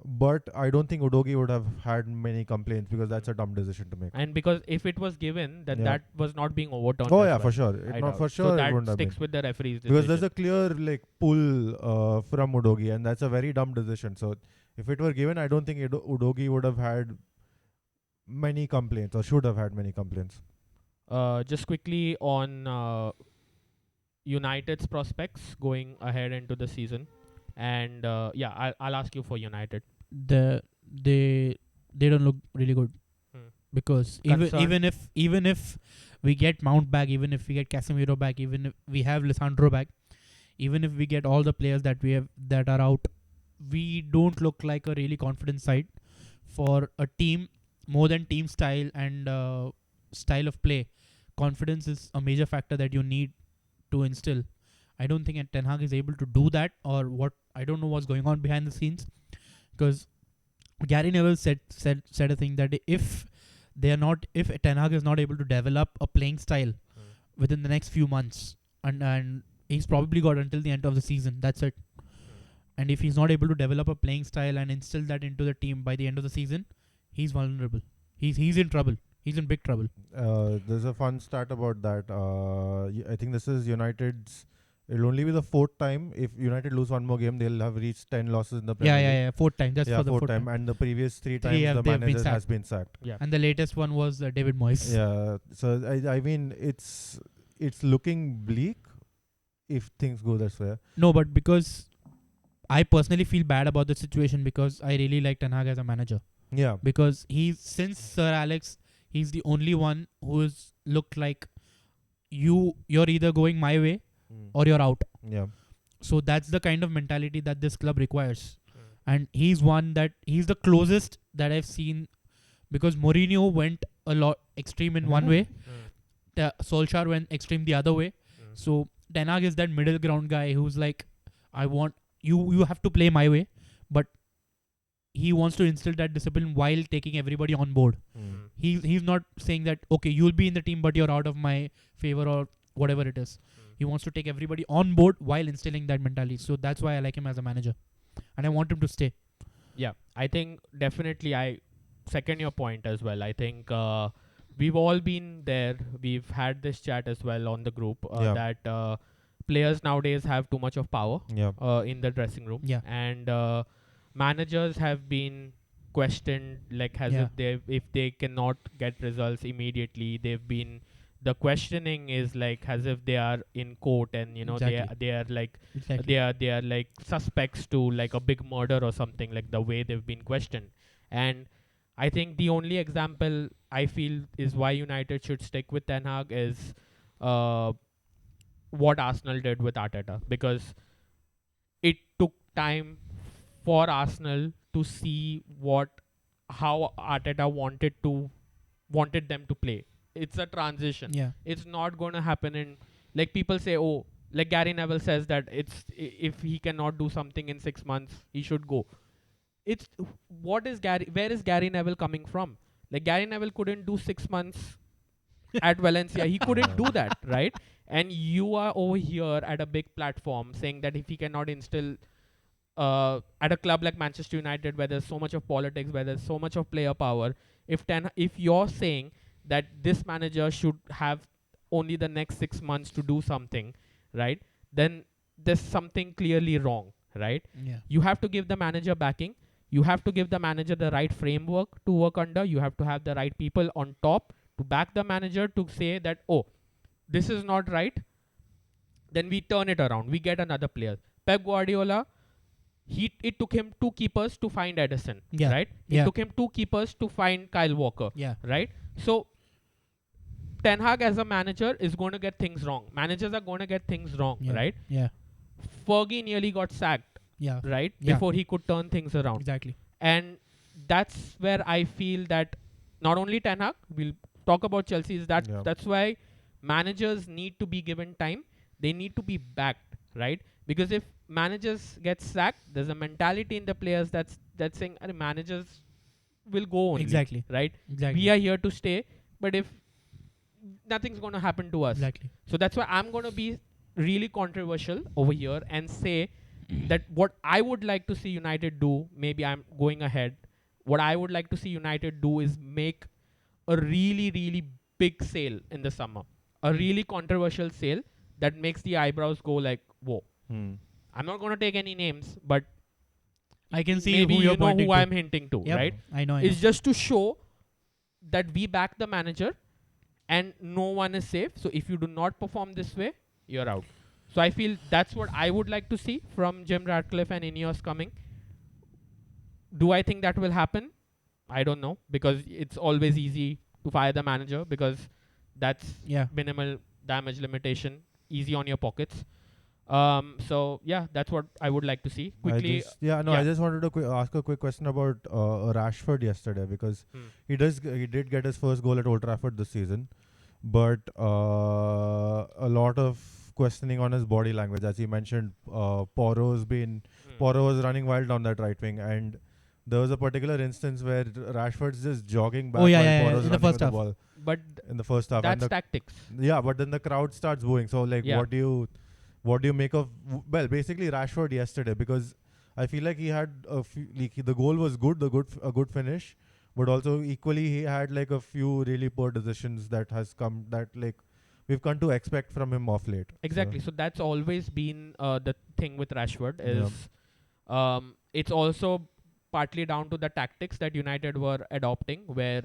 [SPEAKER 2] but I don't think Udogi would have had many complaints because that's a dumb decision to make.
[SPEAKER 1] And because if it was given, then
[SPEAKER 2] Yeah.
[SPEAKER 1] that was not being overturned.
[SPEAKER 2] Oh
[SPEAKER 1] as
[SPEAKER 2] yeah,
[SPEAKER 1] well.
[SPEAKER 2] for sure.
[SPEAKER 1] I
[SPEAKER 2] It not
[SPEAKER 1] doubt.
[SPEAKER 2] for
[SPEAKER 1] So
[SPEAKER 2] sure it
[SPEAKER 1] that
[SPEAKER 2] wouldn't have been.
[SPEAKER 1] sticks with the referee's decision.
[SPEAKER 2] Because there's a clear pull from Udogi, and that's a very dumb decision. So if it were given, I don't think Udogi would have had many complaints or should have had many complaints.
[SPEAKER 1] Just quickly on United's prospects going ahead into the season, and I'll ask you for United.
[SPEAKER 3] they don't look really good. Because
[SPEAKER 1] Concern?
[SPEAKER 3] even if we get Mount back, even if we get Casemiro back, even if we have Lisandro back, even if we get all the players that we have that are out, we don't look like a really confident side for a team. More than team style and style of play, confidence is a major factor that you need to instill. I don't think Ten Hag is able to do that, or what. I don't know what's going on behind the scenes, because Gary Neville said a thing that if Ten Hag is not able to develop a playing style within the next few months, and he's probably got until the end of the season. That's it. And if he's not able to develop a playing style and instill that into the team by the end of the season, he's vulnerable. He's in trouble. He's in big trouble.
[SPEAKER 2] There's a fun stat about that. I think this is United's. It'll only be the fourth time. If United lose one more game, they'll have reached 10 losses in the Premier League.
[SPEAKER 3] Yeah. Fourth time. That's
[SPEAKER 2] Yeah,
[SPEAKER 3] for the
[SPEAKER 2] fourth time. And the previous three times, the
[SPEAKER 3] they've been
[SPEAKER 2] manager has
[SPEAKER 3] sacked.
[SPEAKER 2] been sacked.
[SPEAKER 1] Yeah.
[SPEAKER 3] And the latest one was David Moyes.
[SPEAKER 2] Yeah. So I mean, it's looking bleak if things go this way.
[SPEAKER 3] No, but because I personally feel bad about the situation, because I really like Ten Hag as a manager.
[SPEAKER 2] Yeah.
[SPEAKER 3] Because since Sir Alex, he's the only one who's looked like you're either going my way or you're out.
[SPEAKER 2] Yeah.
[SPEAKER 3] So that's the kind of mentality that this club requires. And he's the closest that I've seen, because Mourinho went a lot extreme in one way, Solskjaer went extreme the other way. So Ten Hag is that middle ground guy who's like, I want you have to play my way, but he wants to instill that discipline while taking everybody on board. He's not saying that, okay, you'll be in the team but you're out of my favor or whatever it is. He wants to take everybody on board while instilling that mentality. So that's why I like him as a manager, and I want him to stay.
[SPEAKER 1] Yeah, I think definitely I second your point as well. I think we've all been there. We've had this chat as well on the group that players nowadays have too much of power in the dressing room.
[SPEAKER 3] Yeah.
[SPEAKER 1] And managers have been questioned like as if they cannot get results immediately. The questioning is like as if they are in court, and they are like they are like suspects to like a big murder or something, like the way they've been questioned. And I think the only example I feel is why United should stick with Ten Hag is what Arsenal did with Arteta, because it took time for Arsenal to see how Arteta wanted them to play. It's a transition.
[SPEAKER 3] Yeah.
[SPEAKER 1] It's not going to happen in, like people say, like Gary Neville says that if he cannot do something in 6 months, he should go. it's what is where is Gary Neville coming from? Like Gary Neville couldn't do 6 months at Valencia. He couldn't do that, right? And you are over here at a big platform saying that if he cannot instill at a club like Manchester United, where there's so much of politics, where there's so much of player power, if you're saying that this manager should have only the next 6 months to do something, right? Then there's something clearly wrong, right?
[SPEAKER 3] Yeah.
[SPEAKER 1] You have to give the manager backing. You have to give the manager the right framework to work under. You have to have the right people on top to back the manager to say that, oh, this is not right. Then we turn it around. We get another player. Pep Guardiola, it took him 2 keepers to find Edison,
[SPEAKER 3] Yeah.
[SPEAKER 1] right? It
[SPEAKER 3] Yeah.
[SPEAKER 1] took him 2 keepers to find Kyle Walker,
[SPEAKER 3] Yeah.
[SPEAKER 1] right? So Ten Hag as a manager is going to get things wrong. Managers are going to get things wrong,
[SPEAKER 3] Yeah.
[SPEAKER 1] right?
[SPEAKER 3] Yeah.
[SPEAKER 1] Fergie nearly got sacked,
[SPEAKER 3] Yeah.
[SPEAKER 1] right?
[SPEAKER 3] Yeah.
[SPEAKER 1] Before he could turn things around.
[SPEAKER 3] Exactly.
[SPEAKER 1] And that's where I feel that not only Ten Hag, we'll talk about Chelsea, that's why managers need to be given time. They need to be backed, right? Because if managers get sacked, there's a mentality in the players that's saying, managers will go only,
[SPEAKER 3] Exactly.
[SPEAKER 1] right?
[SPEAKER 3] Exactly.
[SPEAKER 1] We are here to stay, but if nothing's going to happen to us.
[SPEAKER 3] Exactly.
[SPEAKER 1] So that's why I'm going to be really controversial over here and say that what I would like to see United do, maybe I'm going ahead, what I would like to see United do is make a really, really big sale in the summer. A really controversial sale that makes the eyebrows go like, whoa. I'm not going to take any names, but
[SPEAKER 3] I can see
[SPEAKER 1] maybe
[SPEAKER 3] who you're
[SPEAKER 1] you know
[SPEAKER 3] pointing
[SPEAKER 1] who
[SPEAKER 3] to.
[SPEAKER 1] I'm hinting to,
[SPEAKER 3] Yep.
[SPEAKER 1] right?
[SPEAKER 3] I know.
[SPEAKER 1] It's just to show that we back the manager and no one is safe. So if you do not perform this way, you're out. So I feel that's what I would like to see from Jim Ratcliffe and Ineos coming. Do I think that will happen? I don't know, because it's always easy to fire the manager because that's minimal damage limitation, easy on your pockets. So yeah, that's what I would like to see. Quickly,
[SPEAKER 2] I just wanted to ask a quick question about Rashford yesterday, because he did get his first goal at Old Trafford this season, but a lot of questioning on his body language, as he mentioned. Porro was running wild down that right wing, and there was a particular instance where Rashford's just jogging back while Porro's
[SPEAKER 3] in the
[SPEAKER 2] running
[SPEAKER 3] first
[SPEAKER 2] with the
[SPEAKER 3] half.
[SPEAKER 2] ball.
[SPEAKER 1] But
[SPEAKER 2] in the first half,
[SPEAKER 1] that's tactics.
[SPEAKER 2] Yeah, but then the crowd starts booing. So what do you make of basically Rashford yesterday? Because I feel like he had the goal was good, a good finish, but also equally he had like a few really poor decisions that we've come to expect from him off late.
[SPEAKER 1] Exactly. So that's always been the thing with Rashford is it's also partly down to the tactics that United were adopting, where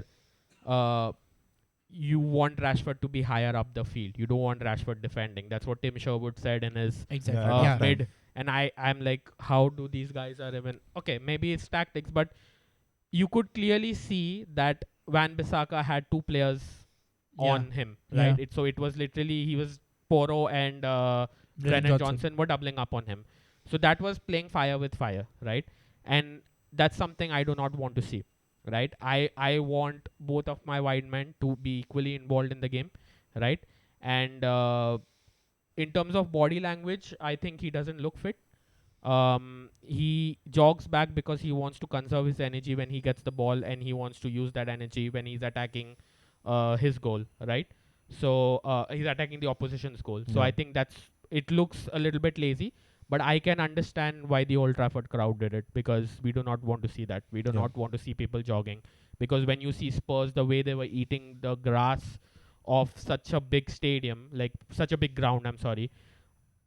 [SPEAKER 1] you want Rashford to be higher up the field. You don't want Rashford defending. That's what Tim Sherwood said in his mid. And I'm like, how do these guys are even... Okay, maybe it's tactics, but you could clearly see that Van Bissaka had 2 players on him, right? So it was literally, he was Porro and Brennan Johnson were doubling up on him. So that was playing fire with fire, right? And that's something I do not want to see, right? I want both of my wide men to be equally involved in the game, right? And in terms of body language, I think he doesn't look fit. He jogs back because he wants to conserve his energy when he gets the ball, and he wants to use that energy when he's attacking his goal, right? So he's attacking the opposition's goal. So I think it looks a little bit lazy. But I can understand why the Old Trafford crowd did it, because we do not want to see that. We do not want to see people jogging. Because when you see Spurs, the way they were eating the grass of such a big stadium, like such a big ground,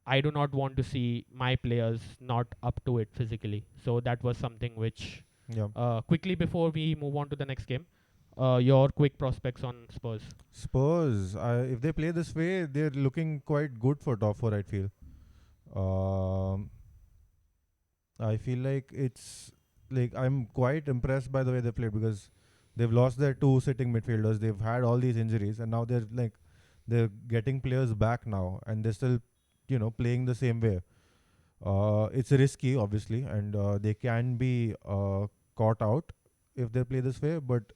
[SPEAKER 1] I do not want to see my players not up to it physically. So that was something which, quickly before we move on to the next game, your quick prospects on Spurs.
[SPEAKER 2] Spurs, if they play this way, they're looking quite good for top 4, I feel. I feel like it's like I'm quite impressed by the way they played, because they've lost their 2 sitting midfielders. They've had all these injuries, and now they're getting players back now, and they're still, playing the same way. It's risky, obviously, and they can be caught out if they play this way. But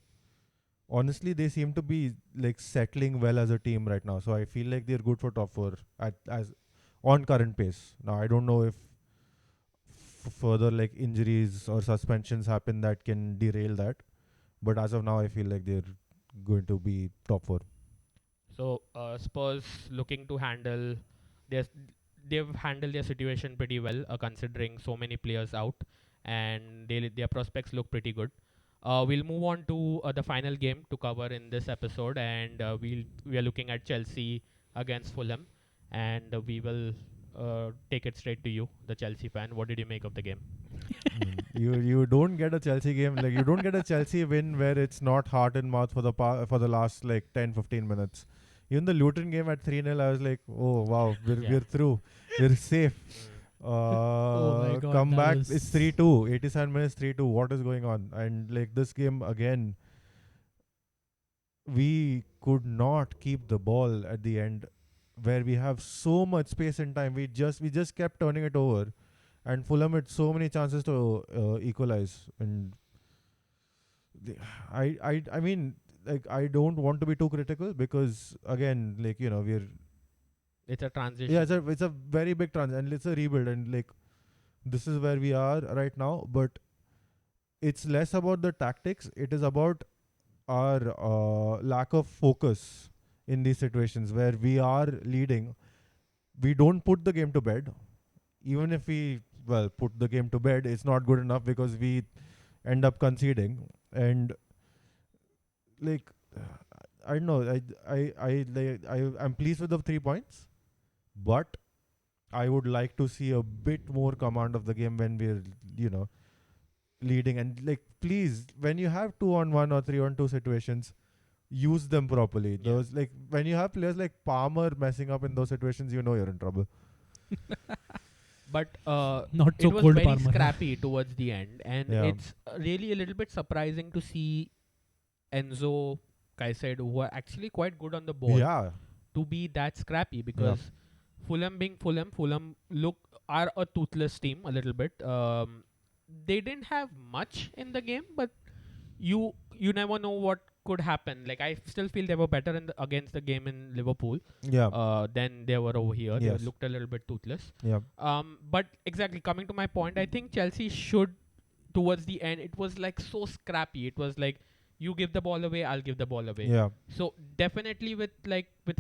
[SPEAKER 2] honestly, they seem to be like settling well as a team right now. So I feel like they're good for top 4 as on current pace. Now I don't know if further like injuries or suspensions happen that can derail that. But as of now, I feel like they're going to be top 4.
[SPEAKER 1] So Spurs looking to handle their they've handled their situation pretty well, considering so many players out, and their prospects look pretty good. We'll move on to the final game to cover in this episode, and we are looking at Chelsea against Fulham, and we will take it straight to you, the Chelsea fan. What did you make of the game?
[SPEAKER 2] You don't get a Chelsea game, like you don't get a Chelsea win where it's not heart and mouth for the last like 10-15 minutes. Even the Luton game at 3-0, I was like, oh wow, we're through, we're safe.
[SPEAKER 3] Oh my God,
[SPEAKER 2] Come
[SPEAKER 3] that
[SPEAKER 2] back,
[SPEAKER 3] was-
[SPEAKER 2] it's 3-2, 87 minutes, 3-2. What is going on? And like this game again, we could not keep the ball at the end, where we have so much space and time. We just kept turning it over, and Fulham had so many chances to equalize. And I mean, like, I don't want to be too critical, because again, like, you know,
[SPEAKER 1] It's a transition.
[SPEAKER 2] yeah, it's a very big transition, and it's a rebuild, and like this is where we are right now. But it's less about the tactics; it is about our lack of focus in these situations where we are leading. We don't put the game to bed. Even if we put the game to bed, it's not good enough, because we end up conceding. And like, I don't know. I'm pleased with the 3 points, but I would like to see a bit more command of the game when we're, you know, leading. And like, please, when you have 2-on-1 or 3-on-2 situations, use them properly.
[SPEAKER 1] Yeah.
[SPEAKER 2] Those, like, when you have players like Palmer messing up in those situations, you know you're in trouble.
[SPEAKER 1] But
[SPEAKER 3] not
[SPEAKER 1] it
[SPEAKER 3] so
[SPEAKER 1] was
[SPEAKER 3] cold,
[SPEAKER 1] very
[SPEAKER 3] Palmer.
[SPEAKER 1] scrappy towards the end, and
[SPEAKER 2] Yeah.
[SPEAKER 1] it's really a little bit surprising to see Enzo, Caicedo, who are actually quite good on the ball,
[SPEAKER 2] Yeah.
[SPEAKER 1] to be that scrappy, because Fulham being Fulham are a toothless team a little bit. They didn't have much in the game, but you never know what could happen. Like, I still feel they were better against the game in Liverpool
[SPEAKER 2] Yeah.
[SPEAKER 1] than they were over here.
[SPEAKER 2] Yes.
[SPEAKER 1] They looked a little bit toothless.
[SPEAKER 2] Yeah.
[SPEAKER 1] But exactly, coming to my point, I think Chelsea should, towards the end, it was like so scrappy. It was like, you give the ball away, I'll give the ball away.
[SPEAKER 2] Yeah.
[SPEAKER 1] So definitely with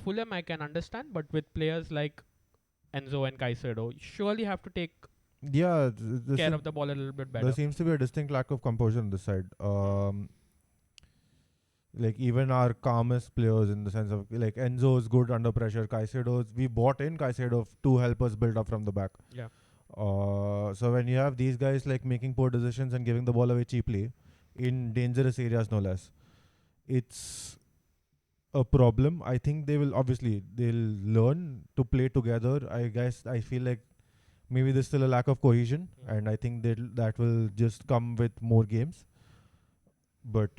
[SPEAKER 1] Fulham, I can understand, but with players like Enzo and Caicedo, you surely have to take
[SPEAKER 2] Yeah.
[SPEAKER 1] care of the ball a little bit better.
[SPEAKER 2] There seems to be a distinct lack of composure on this side. Like, even our calmest players, in the sense of like Enzo is good under pressure. We bought in Caicedo to help us build up from the back.
[SPEAKER 1] Yeah.
[SPEAKER 2] So when you have these guys like making poor decisions and giving the ball away cheaply in dangerous areas, no less, it's a problem. I think they'll learn to play together. I guess I feel like maybe there's still a lack of cohesion, and I think that will just come with more games. But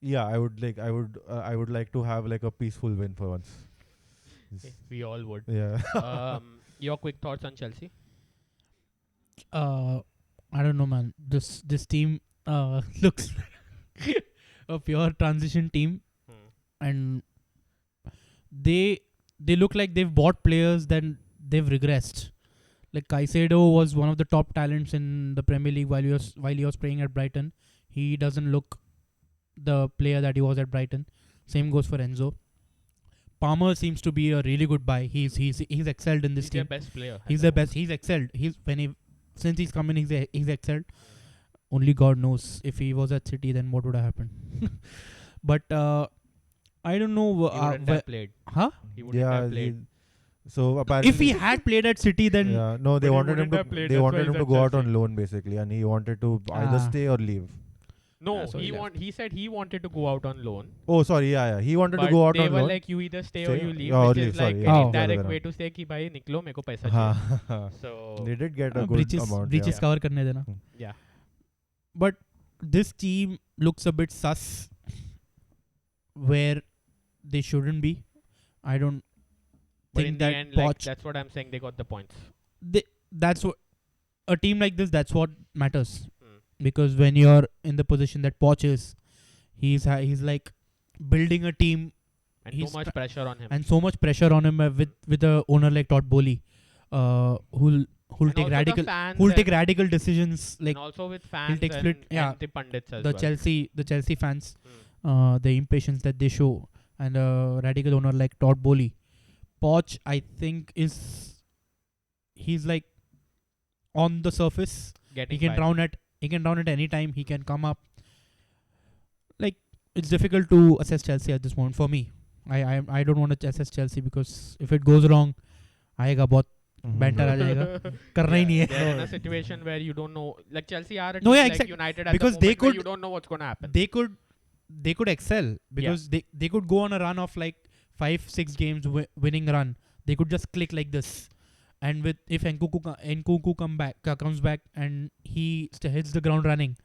[SPEAKER 2] yeah, I would like to have like a peaceful win for once.
[SPEAKER 1] We all would.
[SPEAKER 2] Yeah.
[SPEAKER 1] Your quick thoughts on Chelsea?
[SPEAKER 3] I don't know, man. This team looks a pure transition team, and they look like they've bought players, then they've regressed. Like, Caicedo was one of the top talents in the Premier League while he was playing at Brighton. He doesn't look the player that he was at Brighton. Same goes for Enzo. Palmer seems to be a really good buy. He's excelled in this
[SPEAKER 1] He's
[SPEAKER 3] team.
[SPEAKER 1] their best player.
[SPEAKER 3] He's the best. He's excelled. Since he's come in, he's excelled. Only God knows if he was at City, then what would have happened. But I don't know.
[SPEAKER 1] He wouldn't have played.
[SPEAKER 3] Huh?
[SPEAKER 1] He wouldn't have played.
[SPEAKER 2] So apparently,
[SPEAKER 3] If he had played at City, then
[SPEAKER 2] yeah, no,
[SPEAKER 1] But
[SPEAKER 2] they
[SPEAKER 1] he
[SPEAKER 2] wanted him
[SPEAKER 1] wouldn't
[SPEAKER 2] to
[SPEAKER 1] have played,
[SPEAKER 2] they
[SPEAKER 1] that's why
[SPEAKER 2] wanted
[SPEAKER 1] he's
[SPEAKER 2] him to
[SPEAKER 1] at
[SPEAKER 2] go out
[SPEAKER 1] Chelsea.
[SPEAKER 2] on loan basically, and he wanted to either
[SPEAKER 3] Ah.
[SPEAKER 2] stay or leave.
[SPEAKER 1] No,
[SPEAKER 3] so he
[SPEAKER 1] he said he wanted to go out on loan.
[SPEAKER 2] Oh, sorry, yeah, he wanted
[SPEAKER 1] But
[SPEAKER 2] to go out
[SPEAKER 1] they
[SPEAKER 2] on
[SPEAKER 1] were
[SPEAKER 2] loan.
[SPEAKER 1] like, you either stay or
[SPEAKER 2] Stay?
[SPEAKER 1] you leave,
[SPEAKER 2] Yeah, or
[SPEAKER 1] which
[SPEAKER 2] leave,
[SPEAKER 1] is like
[SPEAKER 2] sorry,
[SPEAKER 1] an
[SPEAKER 3] yeah.
[SPEAKER 1] indirect
[SPEAKER 2] Oh.
[SPEAKER 1] way to say कि भाई निकलो मेरे को पैसा चाहिए.
[SPEAKER 2] हाँ.
[SPEAKER 1] So
[SPEAKER 2] They did get a good
[SPEAKER 3] breaches
[SPEAKER 2] amount. Yeah.
[SPEAKER 3] cover करने देना.
[SPEAKER 1] yeah,
[SPEAKER 3] But this team looks a bit sus, where they shouldn't be. I don't
[SPEAKER 1] but
[SPEAKER 3] think
[SPEAKER 1] in the
[SPEAKER 3] that
[SPEAKER 1] end, like,
[SPEAKER 3] Poch.
[SPEAKER 1] that's what I'm saying. They got the points.
[SPEAKER 3] That's what a team like this. That's what matters.
[SPEAKER 1] Hmm.
[SPEAKER 3] Because when you're in the position that Poch is, he's like building a team,
[SPEAKER 1] And
[SPEAKER 3] He's
[SPEAKER 1] so much pressure on him.
[SPEAKER 3] and so much pressure on him with a owner like Todd Bowley, who'll
[SPEAKER 1] And
[SPEAKER 3] take
[SPEAKER 1] also the
[SPEAKER 3] radical
[SPEAKER 1] fans
[SPEAKER 3] who'll take
[SPEAKER 1] and-
[SPEAKER 3] radical decisions, like
[SPEAKER 1] and also with fans
[SPEAKER 3] take split-
[SPEAKER 1] and,
[SPEAKER 3] yeah,
[SPEAKER 1] and the pundits as
[SPEAKER 3] the
[SPEAKER 1] well.
[SPEAKER 3] Chelsea fans,
[SPEAKER 1] Hmm.
[SPEAKER 3] the impatience that they show, and a radical owner like Todd Bowley. Poch, I think, he's like on the surface.
[SPEAKER 1] Getting
[SPEAKER 3] He can
[SPEAKER 1] by.
[SPEAKER 3] down at any time. He can come up. Like, it's difficult to assess Chelsea at this moment for me. I don't want to assess Chelsea because if it goes wrong, आएगा बहुत banter आ जाएगा. करना ही नहीं है.
[SPEAKER 1] They're in a situation where you don't know. Like Chelsea are a team
[SPEAKER 3] No, yeah,
[SPEAKER 1] like
[SPEAKER 3] exact-
[SPEAKER 1] United at
[SPEAKER 3] because
[SPEAKER 1] the
[SPEAKER 3] they
[SPEAKER 1] moment where
[SPEAKER 3] could-
[SPEAKER 1] you don't know what's going to happen.
[SPEAKER 3] They could excel because they could go on a run of like 5-6 games winning run. They could just click like this. And if Nkunku comes back and he hits the ground running,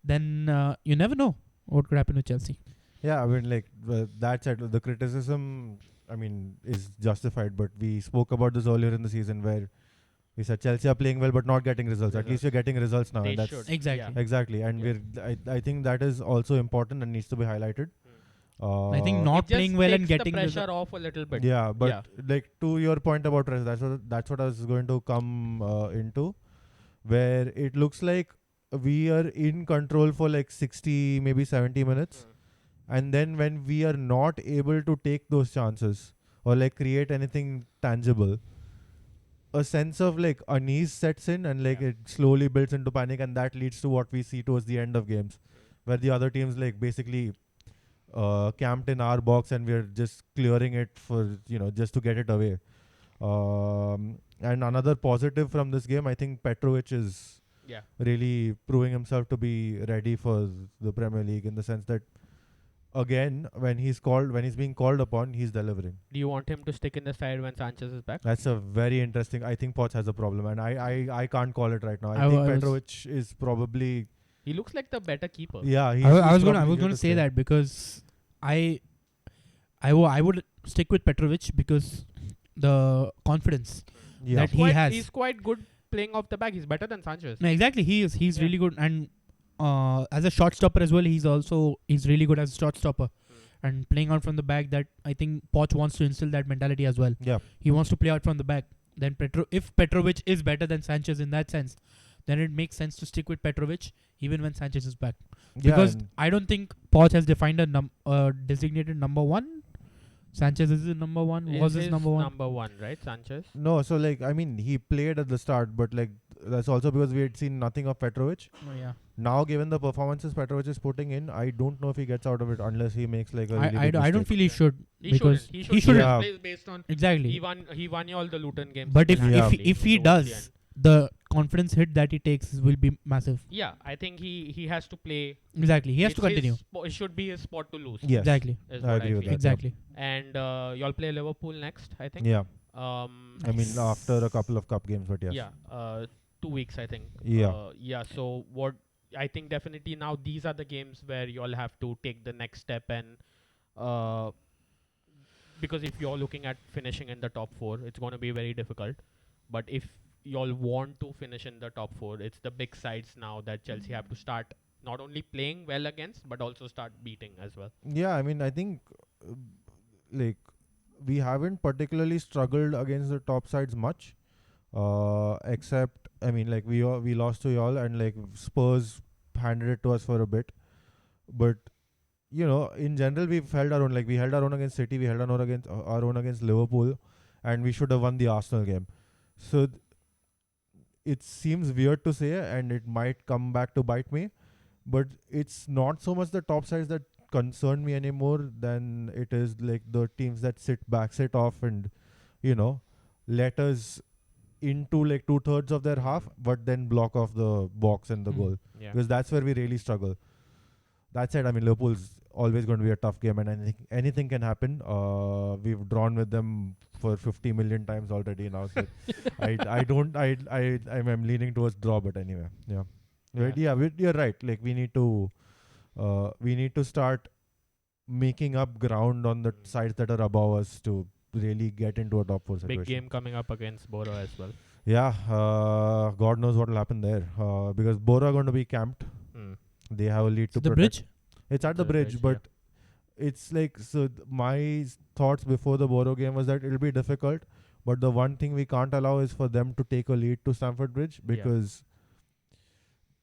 [SPEAKER 3] then you never know what could happen with Chelsea.
[SPEAKER 2] Yeah, I mean, like that said, the criticism, I mean, is justified. But we spoke about this earlier in the season where we said Chelsea are playing well but not getting results. At least you're getting results now.
[SPEAKER 1] They
[SPEAKER 2] and that's
[SPEAKER 1] should.
[SPEAKER 3] Exactly.
[SPEAKER 1] Yeah.
[SPEAKER 2] Exactly, and I think that is also important and needs to be highlighted.
[SPEAKER 3] I think not
[SPEAKER 1] It just
[SPEAKER 3] playing well and
[SPEAKER 1] takes the
[SPEAKER 3] getting
[SPEAKER 1] pressure off a little bit.
[SPEAKER 2] Yeah, but
[SPEAKER 1] Yeah.
[SPEAKER 2] like to your point about rest, that's what I was going to come into, where it looks like we are in control for like 60, maybe 70 minutes, and then when we are not able to take those chances or like create anything tangible, a sense of like unease sets in, and like
[SPEAKER 1] Yeah.
[SPEAKER 2] it slowly builds into panic, and that leads to what we see towards the end of games, where the other teams like basically camped in our box and we're just clearing it for just to get it away. And another positive from this game, I think Petrovic is
[SPEAKER 1] Yeah.
[SPEAKER 2] really proving himself to be ready for the Premier League, in the sense that again when he's being called upon, he's delivering.
[SPEAKER 1] Do you want him to stick in the side when Sanchez is back?
[SPEAKER 2] That's a very interesting. I think Poch has a problem, and I can't call it right now. I
[SPEAKER 3] I
[SPEAKER 2] think
[SPEAKER 3] was-
[SPEAKER 2] Petrovic is probably
[SPEAKER 1] He looks like the better keeper.
[SPEAKER 2] yeah.
[SPEAKER 3] I was going to say that because I would stick with Petrovic because the confidence
[SPEAKER 2] Yeah.
[SPEAKER 3] that he has.
[SPEAKER 1] He's quite good playing off the back. He's better than Sanchez.
[SPEAKER 3] No, exactly. He's
[SPEAKER 1] Yeah.
[SPEAKER 3] really good, and as a shot stopper as well, he's really good as a shot stopper, and playing out from the back. That I think Poch wants to instill that mentality as well.
[SPEAKER 2] Yeah.
[SPEAKER 3] He wants to play out from the back. Then if Petrovic is better than Sanchez in that sense, then it makes sense to stick with Petrovic even when Sanchez is back. Because
[SPEAKER 2] and
[SPEAKER 3] I don't think Poch has defined a designated number one. Sanchez is his number one. Was his number one?
[SPEAKER 1] Number one, right? Sanchez.
[SPEAKER 2] no, so like I mean, he played at the start, but like that's also because we had seen nothing of Petrovic.
[SPEAKER 3] Oh, yeah.
[SPEAKER 2] Now, given the performances Petrovic is putting in, I don't know if he gets out of it unless he makes like a really
[SPEAKER 3] I
[SPEAKER 2] big
[SPEAKER 3] don't
[SPEAKER 2] mistake.
[SPEAKER 3] feel he should.
[SPEAKER 1] He
[SPEAKER 3] Because
[SPEAKER 1] shouldn't.
[SPEAKER 3] he shouldn't.
[SPEAKER 2] Yeah.
[SPEAKER 1] Play based on
[SPEAKER 3] Exactly.
[SPEAKER 1] he won you all the Luton games.
[SPEAKER 3] But if
[SPEAKER 1] single-handedly
[SPEAKER 3] if he
[SPEAKER 1] towards the
[SPEAKER 3] does,
[SPEAKER 1] end.
[SPEAKER 3] the confidence hit that he takes will be massive.
[SPEAKER 1] Yeah, I think he has to play.
[SPEAKER 3] Exactly. He has to
[SPEAKER 1] It's his
[SPEAKER 3] continue.
[SPEAKER 1] It should be his spot to lose.
[SPEAKER 2] Yes.
[SPEAKER 3] Exactly.
[SPEAKER 1] Is
[SPEAKER 2] I
[SPEAKER 1] what
[SPEAKER 2] agree with
[SPEAKER 1] feel.
[SPEAKER 2] that.
[SPEAKER 3] Exactly.
[SPEAKER 1] And y'all play Liverpool next, I think.
[SPEAKER 2] Yeah.
[SPEAKER 1] Um.
[SPEAKER 2] I mean, after a couple of cup games, but yes.
[SPEAKER 1] Yeah. 2 weeks, I think.
[SPEAKER 2] Yeah.
[SPEAKER 1] Yeah. So what I think definitely now these are the games where y'all have to take the next step, and because if you're looking at finishing in the top 4, it's going to be very difficult. But if y'all want to finish in the top 4, it's the big sides now that Chelsea have to start not only playing well against, but also start beating as well.
[SPEAKER 2] Yeah, I mean, I think like we haven't particularly struggled against the top sides much, except I mean, like we lost to y'all, and like Spurs handed it to us for a bit, but in general we've held our own. Like we held our own against City, we held our own against Liverpool, and we should have won the Arsenal game. So it seems weird to say, and it might come back to bite me, but it's not so much the top sides that concern me anymore than it is like the teams that sit off and let us into like 2/3 of their half, but then block off the box and the goal,
[SPEAKER 1] Yeah.
[SPEAKER 2] because that's where we really struggle. That said, I mean, Liverpool's always going to be a tough game, and anything can happen. We've drawn with them for 50 million times already now, so I'm leaning towards draw, but anyway, yeah. Right, you're right. Like we need to start making up ground on the sides that are above us to really get into a top 4 situation.
[SPEAKER 1] Big game coming up against Boro as well.
[SPEAKER 2] Yeah, God knows what will happen there, because Boro are going to be camped. They have a lead to
[SPEAKER 3] The
[SPEAKER 2] protect.
[SPEAKER 3] bridge.
[SPEAKER 2] It's at the bridge, but it's like, so my thoughts before the Boro game was that it'll be difficult, But the one thing we can't allow is for them to take a lead to Stamford Bridge, because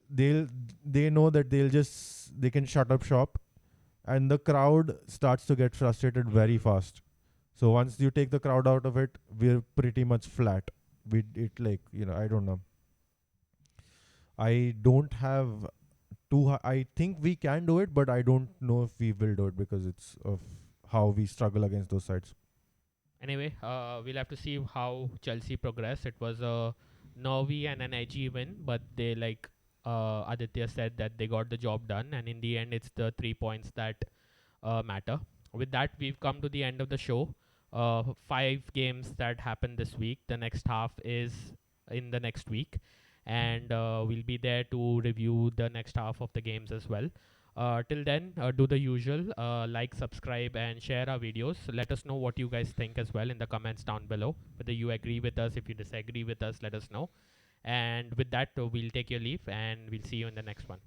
[SPEAKER 2] they know that they can shut up shop, and the crowd starts to get frustrated very fast. So once you take the crowd out of it, we're pretty much flat. I don't know. I don't have I think we can do it, but I don't know if we will do it because it's of how we struggle against those sides.
[SPEAKER 1] Anyway, we'll have to see how Chelsea progress. It was a nervy and an edgy win, but they Aditya said that they got the job done, and in the end, it's the 3 points that matter. With that, we've come to the end of the show. 5 games that happened this week. The next half is in the next week, and we'll be there to review the next half of the games as well. Till then, do the usual, like, subscribe, and share our videos. Let us know what you guys think as well in the comments down below. Whether you agree with us, if you disagree with us, let us know. And with that, we'll take your leave, and we'll see you in the next one.